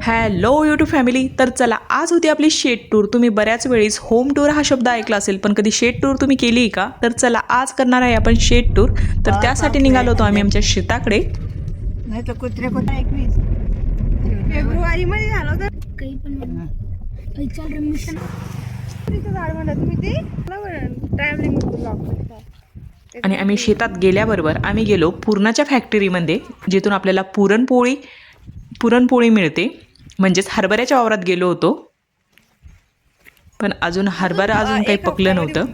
Hello YouTube family. तर चला, आज होती आपली शेत टूर. तुम्ही बऱ्याच वेळेस होम टूर हा शब्द ऐकला असेल, पण कधी शेत टूर तुम्ही केली आहे का? तर चला, आज करणार आहे आपण शेत टूर. तर त्यासाठी निघालो होतो आम्ही आमच्या शेताकडे. नाही तर कुत्रे 21 फेब्रुवारी मध्ये झालं होतं. काही पण चल रमिशन तिचं झाड म्हणत तुम्ही ते ट्रॅव्हलिंग ब्लॉग. आणि आम्ही शेतात गेल्याबरोबर आम्ही गेलो पुरणाच्या फॅक्टरीमध्ये, जिथून आपल्याला पुरणपोळी मिळते. म्हणजेच हरभऱ्याच्या वावरात गेलो होतो, पण अजून हरभरा अजून काही पकलं नव्हतं.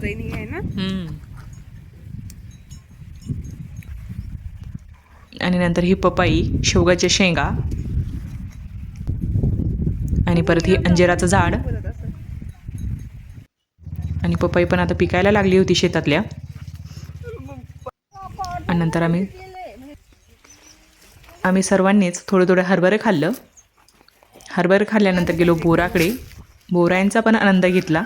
आणि नंतर ही पपई, शेवगाच्या शेंगा आणि परत ही अंजिराचं झाड. आणि पपई पण आता पिकायला लागली होती शेतातल्या. आणि नंतर आम्ही सर्वांनीच थोडं थोडं हरभरे खाल्लं. हरभरे खाल्ल्यानंतर गेलो बोराकडे. बोरांचा पण आनंद घेतला.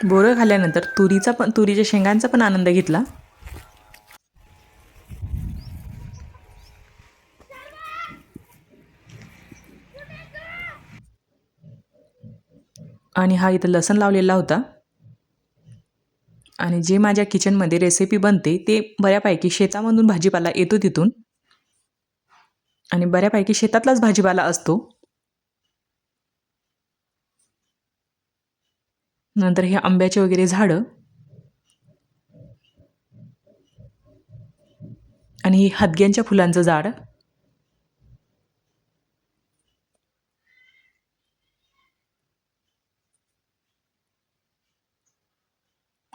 बोरं खाल्ल्यानंतर तुरीच्या शेंगांचा पण आनंद घेतला. आणि हा इथं लसूण लावलेला होता. आणि जे माझ्या किचनमध्ये रेसिपी बनते ते बऱ्यापैकी शेतामधून भाजीपाला येतो तिथून. आणि बऱ्यापैकी शेतातलाच भाजीपाला असतो. नंतर हे आंब्याचे वगैरे झाडं. आणि ही हदग्यांच्या फुलांचं झाड.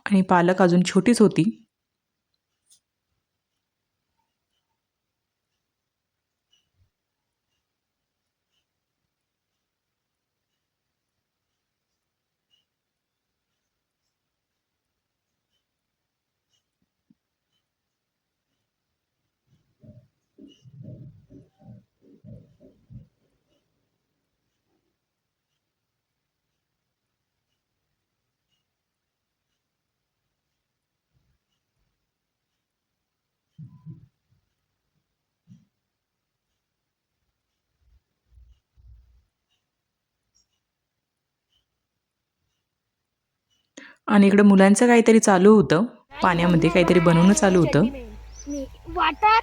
आणि पालक अजून छोटीच होती. आणि इकडे मुलांचं काहीतरी चालू होतं. पाण्यामध्ये काहीतरी बनवणं चालू होतं. Water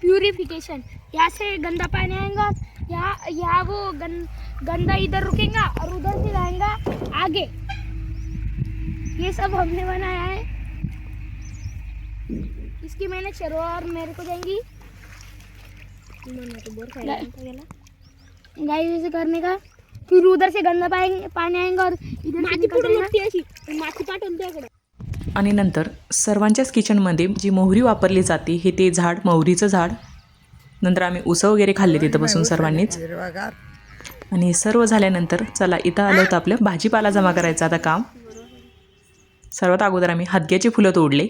purification. यहाँ से गंदा पानी आएगा, यहाँ वो गंदा इधर रुकेगा और उधर से जाएगा आगे. ये सब हमने बनाया है. इसकी मेहनत शरो और मेरे को जाएंगी. गाइस ऐसे करने का, फिर उधर से गंदा पानी आएगा और इधर माती पाटून. आणि नंतर सर्वांच्याच किचनमध्ये जी मोहरी वापरली जाते हे ते झाड, मोहरीचं झाड. नंतर आम्ही उसळ वगैरे खाल्ले तिथं बसून सर्वांनीच. आणि सर्व झाल्यानंतर चला, इथं आलं होतं आपलं भाजीपाला जमा करायचं आता काम. सर्वात अगोदर आम्ही हदग्याची फुलं तोडले.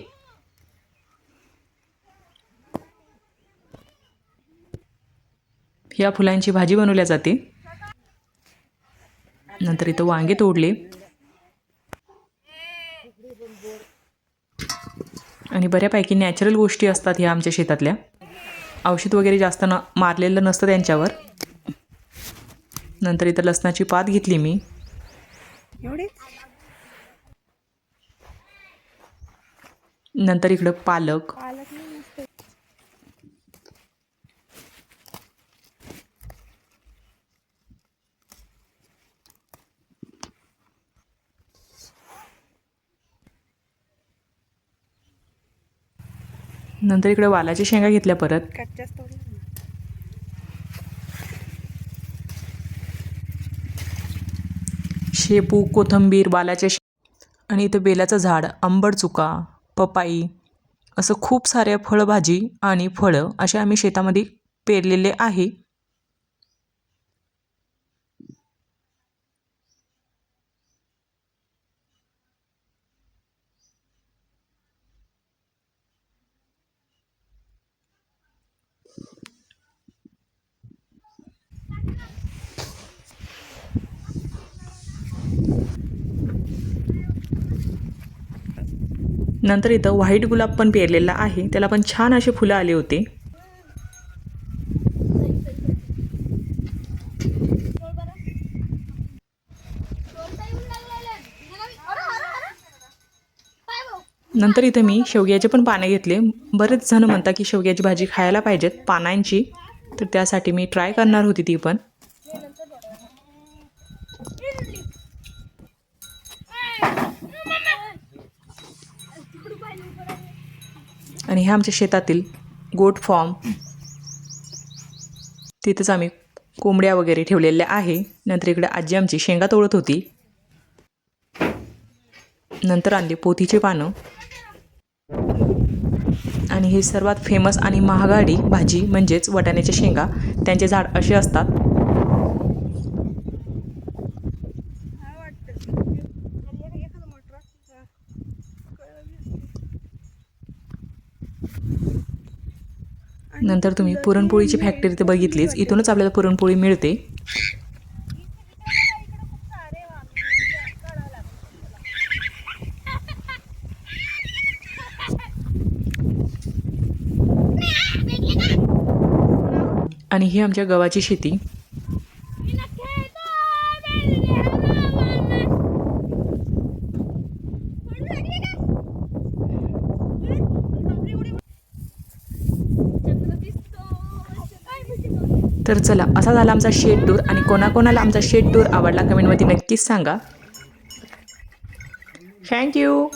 या फुलांची भाजी बनवल्या जाते. नंतर इथं वांगे तोडले. आणि बऱ्यापैकी नॅचरल गोष्टी असतात ह्या आमच्या शेतातल्या. औषध वगैरे जास्त मारलेलं नसतं त्यांच्यावर. नंतर इथं लसणाची पात घेतली मी. नंतर इकडं पालक. नंतर इकडे वालाच्या शेंगा घेतल्या परत. शेपू, कोथिंबीर, वालाच्या आणि इथं बेलाचं झाड, आंबट चुका, पपाई, असं खूप साऱ्या फळभाजी आणि फळं असे आम्ही शेतामध्ये पेरलेले आहे. नंतर इथं व्हाईट गुलाब पण पेरलेला आहे, त्याला पण छान असे फुलं आले होते. नंतर इथे मी शेवग्याचे पण पाने घेतले. बरेच जण म्हणतात की शेवग्याची भाजी खायला पाहिजेत पानांची, तर त्यासाठी मी ट्राय करणार होती ती पण. आणि हे आमच्या शेतातील गोट फॉर्म, तिथेच आम्ही कोंबड्या वगैरे ठेवलेल्या आहे. नंतर इकडे आजी आमची शेंगा तोडत होती. नंतर आणली पोथीचे पानं. आणि हे सर्वात फेमस आणि महागडी भाजी म्हणजेच वाटाण्याच्या शेंगा, त्यांचे झाड असे असतात. नंतर तुम्ही पुरणपोळीची फॅक्टरी ते बघितलीच, इथूनच आपल्याला पुरणपोळी मिळते. आणि ही आमच्या गव्हाची शेती. तर चला, असा झाला आमचा शेत टूर. आणि कोणाकोणाला आमचा शेत टूर आवडला कमेंटमध्ये नक्कीच सांगा. थँक्यू.